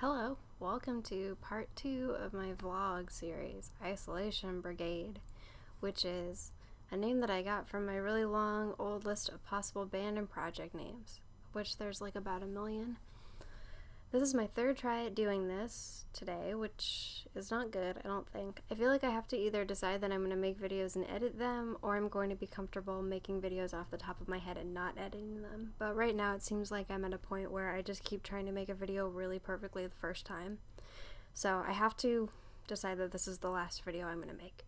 Hello, welcome to part 2 of my vlog series, Isolation Brigade, which is a name that I got from my really long old list of possible band and project names, which there's like about a million. This is my third try at doing this today, which is not good, I don't think. I feel like I have to either decide that I'm going to make videos and edit them, or I'm going to be comfortable making videos off the top of my head and not editing them. But right now it seems like I'm at a point where I just keep trying to make a video really perfectly the first time. So I have to decide that this is the last video I'm going to make.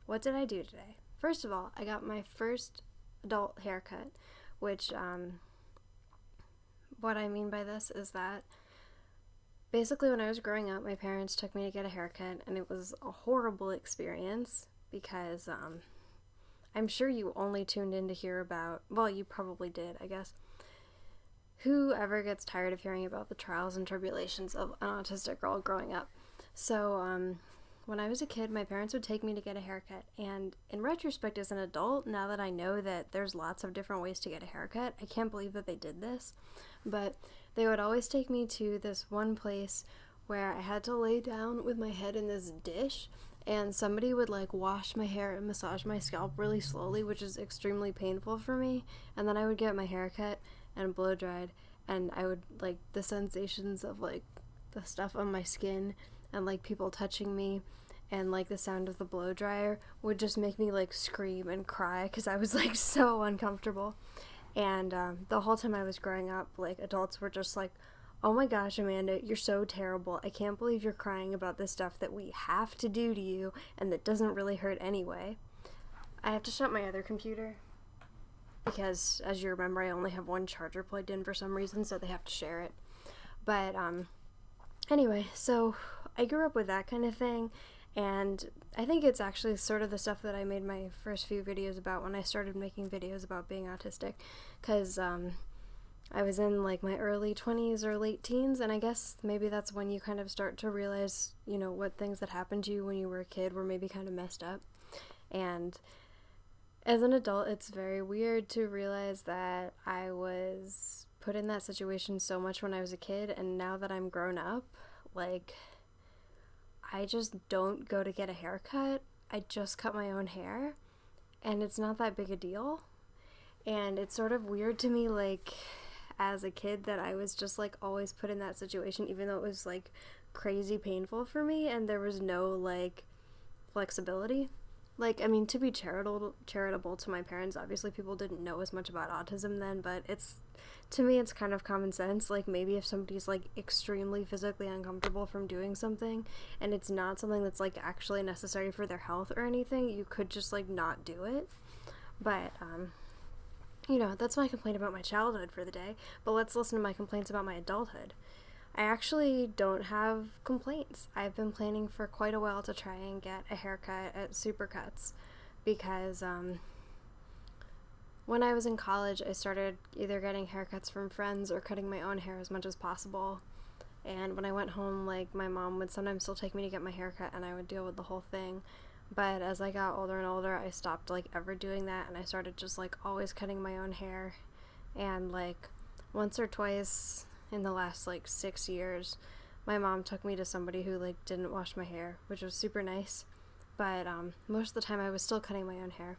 What did I do today? First of all, I got my first adult haircut, which, what I mean by this is that basically, when I was growing up, my parents took me to get a haircut, and it was a horrible experience because I'm sure you only tuned in to hear about, well, you probably did, I guess. Whoever gets tired of hearing about the trials and tribulations of an autistic girl growing up. So, when I was a kid, my parents would take me to get a haircut, and in retrospect, as an adult, now that I know that there's lots of different ways to get a haircut, I can't believe that they did this, but they would always take me to this one place where I had to lay down with my head in this dish, and somebody would like wash my hair and massage my scalp really slowly, which is extremely painful for me, and then I would get my hair cut and blow dried, and I would like the sensations of like the stuff on my skin and like people touching me and like the sound of the blow dryer would just make me like scream and cry because I was like so uncomfortable. And the whole time I was growing up, like, adults were just like, oh my gosh, Amanda, you're so terrible. I can't believe you're crying about this stuff that we have to do to you and that doesn't really hurt anyway. I have to shut my other computer because, as you remember, I only have one charger plugged in for some reason, so they have to share it. But anyway, so I grew up with that kind of thing, and I think it's actually sort of the stuff that I made my first few videos about when I started making videos about being autistic, because I was in like my early 20s or late teens, and I guess maybe that's when you kind of start to realize, you know, what things that happened to you when you were a kid were maybe kind of messed up. And as an adult, it's very weird to realize that I was put in that situation so much when I was a kid, and now that I'm grown up, like, I just don't go to get a haircut. I just cut my own hair, and it's not that big a deal. And it's sort of weird to me, like, as a kid, that I was just like always put in that situation, even though it was like crazy painful for me and there was no like flexibility. Like, I mean, to be charitable to my parents, obviously people didn't know as much about autism then, but to me, it's kind of common sense. Like, maybe if somebody's like extremely physically uncomfortable from doing something and it's not something that's like actually necessary for their health or anything, you could just like not do it. But you know, that's my complaint about my childhood for the day, but let's listen to my complaints about my adulthood. I actually don't have complaints. I've been planning for quite a while to try and get a haircut at Supercuts because when I was in college, I started either getting haircuts from friends or cutting my own hair as much as possible. And when I went home, like, my mom would sometimes still take me to get my haircut and I would deal with the whole thing. But as I got older and older, I stopped like ever doing that, and I started just like always cutting my own hair. And like once or twice in the last like 6 years, my mom took me to somebody who like didn't wash my hair, which was super nice. But most of the time I was still cutting my own hair.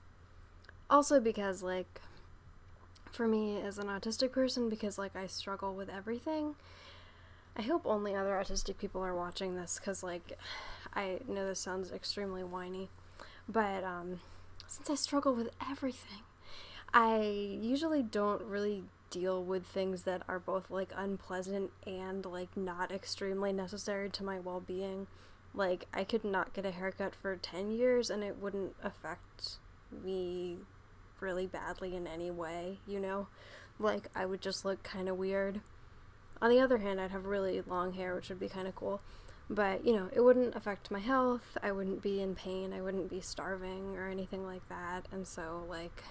Also because like for me as an autistic person, because like I struggle with everything, I hope only other autistic people are watching this, because like I know this sounds extremely whiny, but since I struggle with everything, I usually don't really deal with things that are both like unpleasant and like not extremely necessary to my well-being. Like, I could not get a haircut for 10 years and it wouldn't affect me really badly in any way, you know? Like, I would just look kind of weird. On the other hand, I'd have really long hair, which would be kind of cool. But, you know, it wouldn't affect my health, I wouldn't be in pain, I wouldn't be starving or anything like that. And so, like,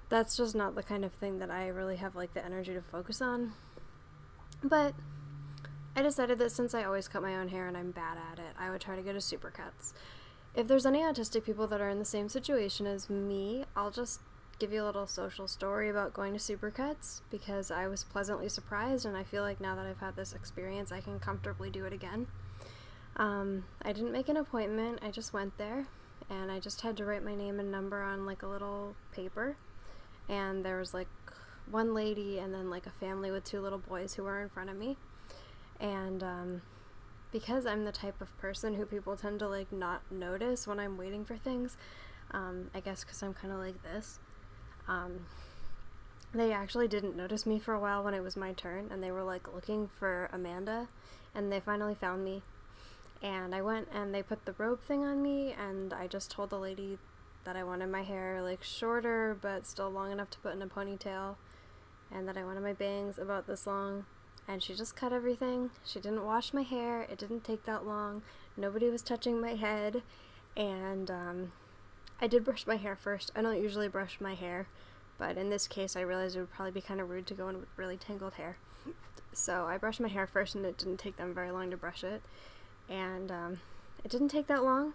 that's just not the kind of thing that I really have, like, the energy to focus on. But I decided that since I always cut my own hair and I'm bad at it, I would try to go to Supercuts. If there's any autistic people that are in the same situation as me, I'll just give you a little social story about going to Supercuts, because I was pleasantly surprised, and I feel like now that I've had this experience, I can comfortably do it again. I didn't make an appointment, I just went there, and I just had to write my name and number on like a little paper, and there was like one lady and then like a family with 2 little boys who were in front of me, and because I'm the type of person who people tend to like not notice when I'm waiting for things, I guess because I'm kind of like this, they actually didn't notice me for a while when it was my turn, and they were like looking for Amanda, and they finally found me, and I went and they put the robe thing on me, and I just told the lady that I wanted my hair like shorter but still long enough to put in a ponytail, and that I wanted my bangs about this long, and she just cut everything. She didn't wash my hair, it didn't take that long, nobody was touching my head, and I did brush my hair first. I don't usually brush my hair, but in this case I realized it would probably be kind of rude to go in with really tangled hair. So I brushed my hair first, and it didn't take them very long to brush it. And it didn't take that long.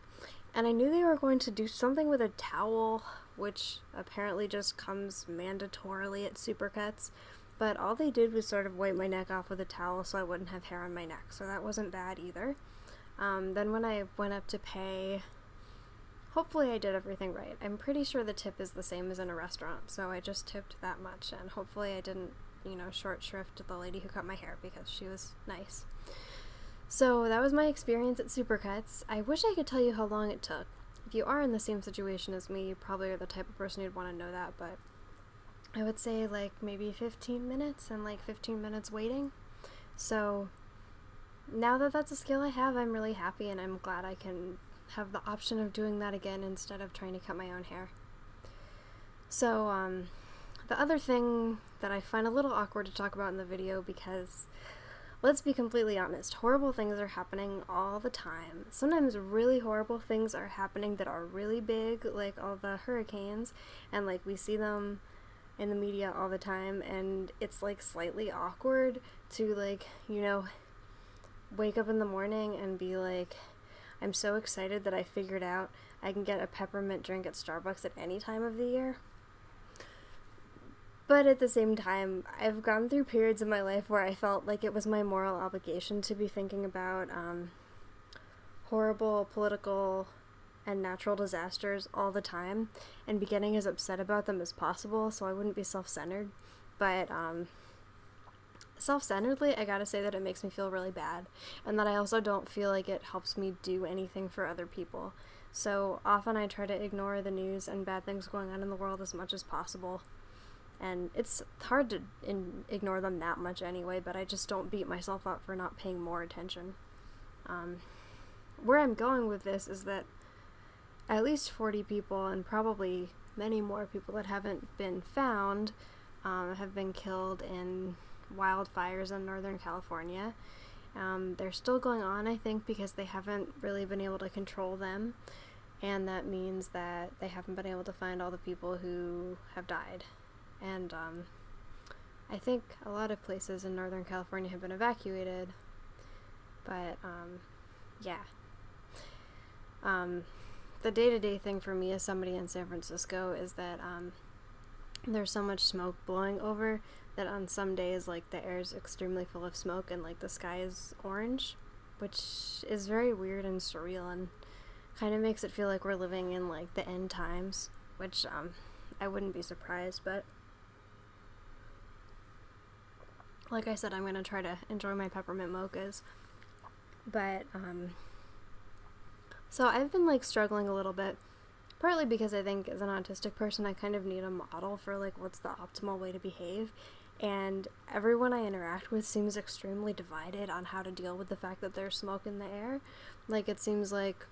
And I knew they were going to do something with a towel, which apparently just comes mandatorily at Supercuts. But all they did was sort of wipe my neck off with a towel so I wouldn't have hair on my neck. So that wasn't bad either. Then when I went up to pay, hopefully I did everything right. I'm pretty sure the tip is the same as in a restaurant, so I just tipped that much, and hopefully I didn't, short shrift the lady who cut my hair because she was nice. So that was my experience at Supercuts. I wish I could tell you how long it took. If you are in the same situation as me, you probably are the type of person who'd want to know that, but I would say like maybe 15 minutes and like 15 minutes waiting. So now that that's a skill I have, I'm really happy, and I'm glad I can have the option of doing that again instead of trying to cut my own hair. So the other thing that I find a little awkward to talk about in the video, because let's be completely honest, horrible things are happening all the time. Sometimes really horrible things are happening that are really big, like all the hurricanes, and like we see them in the media all the time, and it's like slightly awkward to like, wake up in the morning and be like, I'm so excited that I figured out I can get a peppermint drink at Starbucks at any time of the year. But at the same time, I've gone through periods in my life where I felt like it was my moral obligation to be thinking about horrible political and natural disasters all the time, and be getting as upset about them as possible so I wouldn't be self-centered. But self-centeredly, I gotta say that it makes me feel really bad, and that I also don't feel like it helps me do anything for other people. So often I try to ignore the news and bad things going on in the world as much as possible, and it's hard to ignore them that much anyway, but I just don't beat myself up for not paying more attention. Where I'm going with this is that at least 40 people, and probably many more people that haven't been found, have been killed in wildfires in Northern California. They're still going on, I think, because they haven't really been able to control them, and that means that they haven't been able to find all the people who have died. And I think a lot of places in Northern California have been evacuated, but yeah. The day-to-day thing for me as somebody in San Francisco is that there's so much smoke blowing over that on some days, like, the air is extremely full of smoke and, like, the sky is orange, which is very weird and surreal and kind of makes it feel like we're living in, like, the end times, which I wouldn't be surprised, but like I said, I'm going to try to enjoy my peppermint mochas. But so I've been, like, struggling a little bit, partly because I think as an autistic person I kind of need a model for, like, what's the optimal way to behave, and everyone I interact with seems extremely divided on how to deal with the fact that there's smoke in the air. Like, it seems like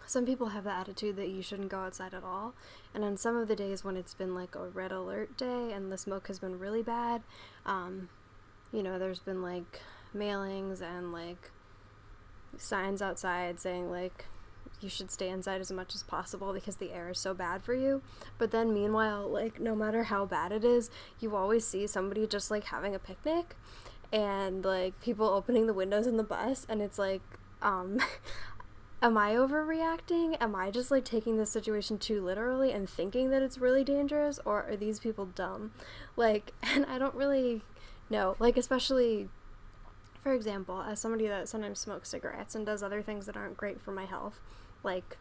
some people have the attitude that you shouldn't go outside at all, and on some of the days when it's been, like, a red alert day and the smoke has been really bad, there's been, like, mailings and, like, signs outside saying, like, you should stay inside as much as possible because the air is so bad for you. But then meanwhile, like, no matter how bad it is, you always see somebody just, like, having a picnic, and, like, people opening the windows in the bus, and it's like, am I overreacting? Am I just like taking this situation too literally and thinking that it's really dangerous, or are these people dumb? Like, and I don't really know, like, especially, for example, as somebody that sometimes smokes cigarettes and does other things that aren't great for my health, like,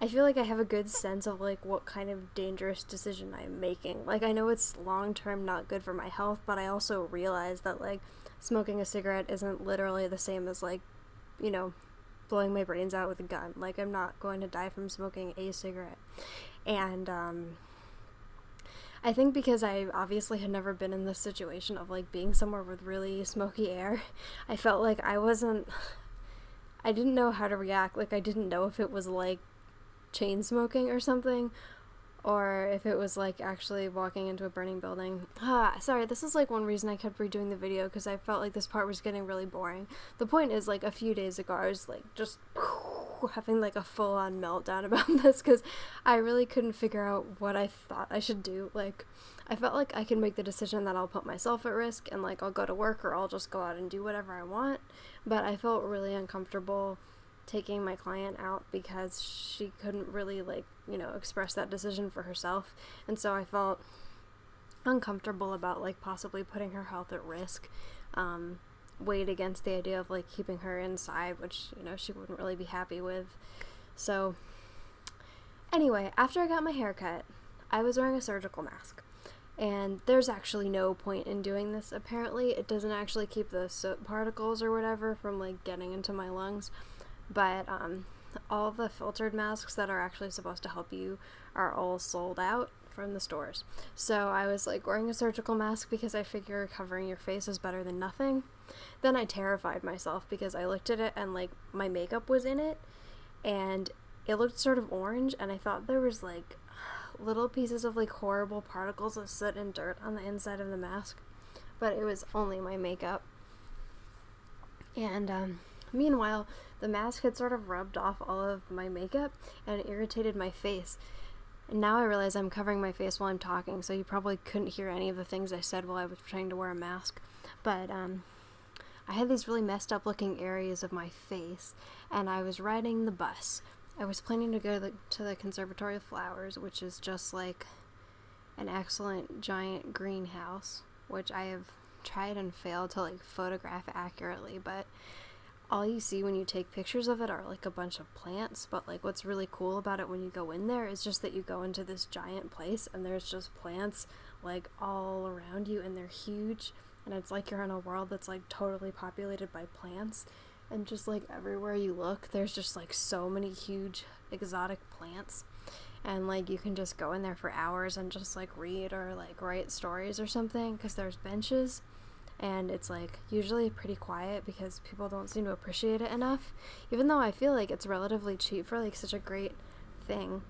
I feel like I have a good sense of like what kind of dangerous decision I'm making. Like, I know it's long term not good for my health, but I also realize that like smoking a cigarette isn't literally the same as like, you know, blowing my brains out with a gun. Like, I'm not going to die from smoking a cigarette. And I think because I obviously had never been in this situation of like being somewhere with really smoky air, I felt like I didn't know how to react. Like, I didn't know if it was like chain smoking or something, or if it was like actually walking into a burning building. Sorry, this is like one reason I kept redoing the video, because I felt like this part was getting really boring. The point is, like, a few days ago I was like just having like a full-on meltdown about this, because I really couldn't figure out what I thought I should do. Like, I felt like I can make the decision that I'll put myself at risk and like I'll go to work or I'll just go out and do whatever I want, but I felt really uncomfortable taking my client out because she couldn't really, like, you know, express that decision for herself. And so I felt uncomfortable about like possibly putting her health at risk, weighed against the idea of like keeping her inside, which, you know, she wouldn't really be happy with. So anyway, after I got my hair cut, I was wearing a surgical mask. And there's actually no point in doing this, apparently. It doesn't actually keep the soot particles or whatever from like getting into my lungs. But all the filtered masks that are actually supposed to help you are all sold out from the stores. So I was like wearing a surgical mask because I figure covering your face is better than nothing. Then I terrified myself because I looked at it and like my makeup was in it and it looked sort of orange, and I thought there was like little pieces of like horrible particles of soot and dirt on the inside of the mask, but it was only my makeup. And meanwhile, the mask had sort of rubbed off all of my makeup and it irritated my face. And now I realize I'm covering my face while I'm talking, so you probably couldn't hear any of the things I said while I was trying to wear a mask. But I had these really messed up looking areas of my face, and I was riding the bus. I was planning to go to the Conservatory of Flowers, which is just like an excellent giant greenhouse, which I have tried and failed to like photograph accurately, but all you see when you take pictures of it are like a bunch of plants. But like what's really cool about it when you go in there is just that you go into this giant place and there's just plants like all around you, and they're huge, and it's like you're in a world that's like totally populated by plants. And just like everywhere you look, there's just like so many huge exotic plants, and like you can just go in there for hours and just like read or like write stories or something, because there's benches. And it's like usually pretty quiet because people don't seem to appreciate it enough, even though I feel like it's relatively cheap for like such a great thing.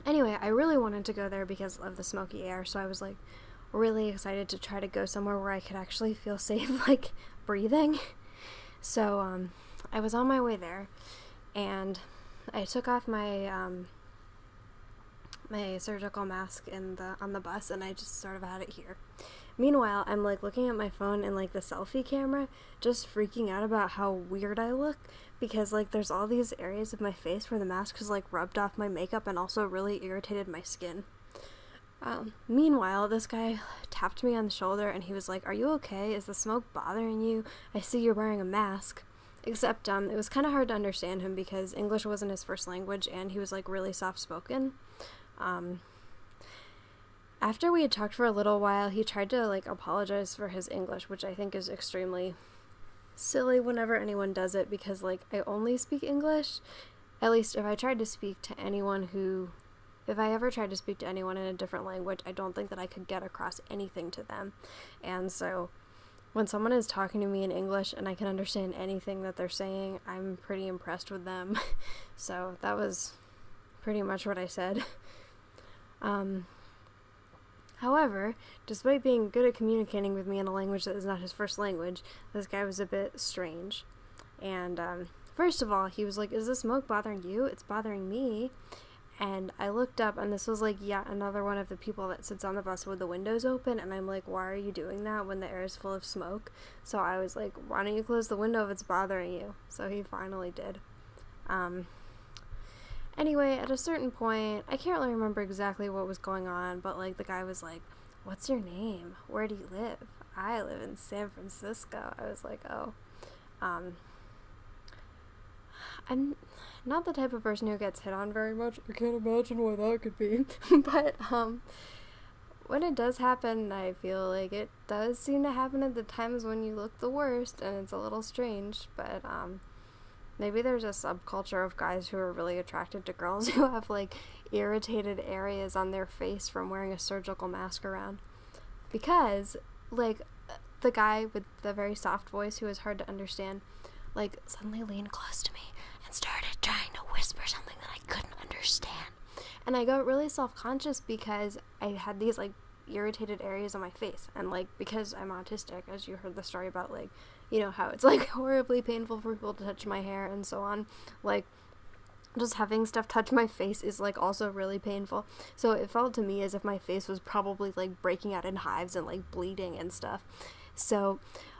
Anyway, I really wanted to go there because of the smoky air, so I was like really excited to try to go somewhere where I could actually feel safe like breathing. So I was on my way there, and I took off my my surgical mask on the bus, and I just sort of had it here. Meanwhile, I'm like looking at my phone and like the selfie camera, just freaking out about how weird I look, because like there's all these areas of my face where the mask has like rubbed off my makeup and also really irritated my skin. Meanwhile, this guy tapped me on the shoulder and he was like, "Are you okay? Is the smoke bothering you? I see you're wearing a mask." Except it was kind of hard to understand him because English wasn't his first language, and he was like really soft-spoken. After we had talked for a little while, he tried to like apologize for his English, which I think is extremely silly whenever anyone does it, because like I only speak English. At least if I ever tried to speak to anyone in a different language, I don't think that I could get across anything to them. And so when someone is talking to me in English and I can understand anything that they're saying, I'm pretty impressed with them. So that was pretty much what I said. However, despite being good at communicating with me in a language that is not his first language, this guy was a bit strange. And first of all, he was like, "Is the smoke bothering you? It's bothering me." And I looked up, and this was like yet another one of the people that sits on the bus with the windows open, and I'm like, "Why are you doing that when the air is full of smoke?" So I was like, "Why don't you close the window if it's bothering you?" So he finally did. Anyway, at a certain point, I can't really remember exactly what was going on, but like the guy was like, "What's your name? Where do you live?" "I live in San Francisco." I was like, "Oh, um, I'm not the type of person who gets hit on very much. I can't imagine why that could be." But when it does happen, I feel like it does seem to happen at the times when you look the worst, and it's a little strange, but maybe there's a subculture of guys who are really attracted to girls who have like irritated areas on their face from wearing a surgical mask around. Because like the guy with the very soft voice who was hard to understand, like suddenly leaned close to me and started trying to whisper something that I couldn't understand. And I got really self-conscious because I had these like irritated areas on my face, and like because I'm autistic, as you heard the story about, like, you know how it's like horribly painful for people to touch my hair and so on, like just having stuff touch my face is like also really painful. So it felt to me as if my face was probably like breaking out in hives and like bleeding and stuff. So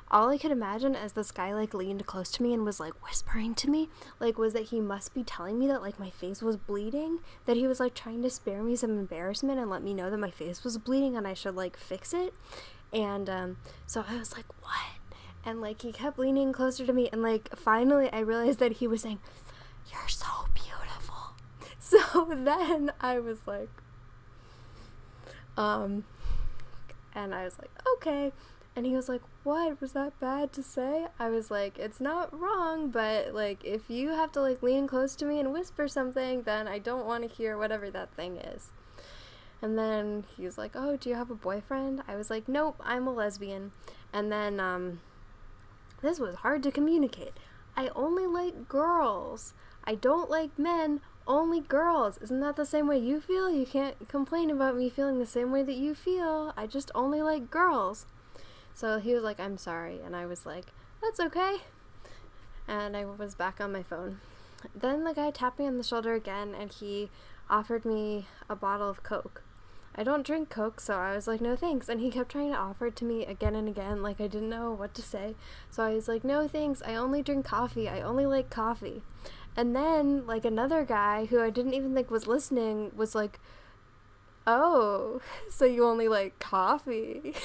all I could imagine as this guy like leaned close to me and was like whispering to me, like, was that he must be telling me that like my face was bleeding, that he was like trying to spare me some embarrassment and let me know that my face was bleeding and I should like fix it. And so I was like, what? And like he kept leaning closer to me, and like finally I realized that he was saying, "You're so beautiful." So then I was like, and I was like, okay. And he was like, "What? Was that bad to say?" I was like, "It's not wrong, but like if you have to like lean close to me and whisper something, then I don't want to hear whatever that thing is." And then he was like, "Oh, do you have a boyfriend?" I was like, "Nope, I'm a lesbian." And then this was hard to communicate. "I only like girls. I don't like men, only girls. Isn't that the same way you feel? You can't complain about me feeling the same way that you feel. I just only like girls." So he was like, "I'm sorry." And I was like, "That's okay." And I was back on my phone. Then the guy tapped me on the shoulder again, and he offered me a bottle of Coke. I don't drink Coke, so I was like, "No thanks." And he kept trying to offer it to me again and again, like I didn't know what to say. So I was like, "No thanks, I only drink coffee. I only like coffee." And then like another guy who I didn't even think was listening was like, "Oh, so you only like coffee?"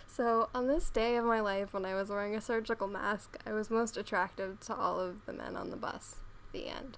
So on this day of my life when I was wearing a surgical mask, I was most attractive to all of the men on the bus. The end.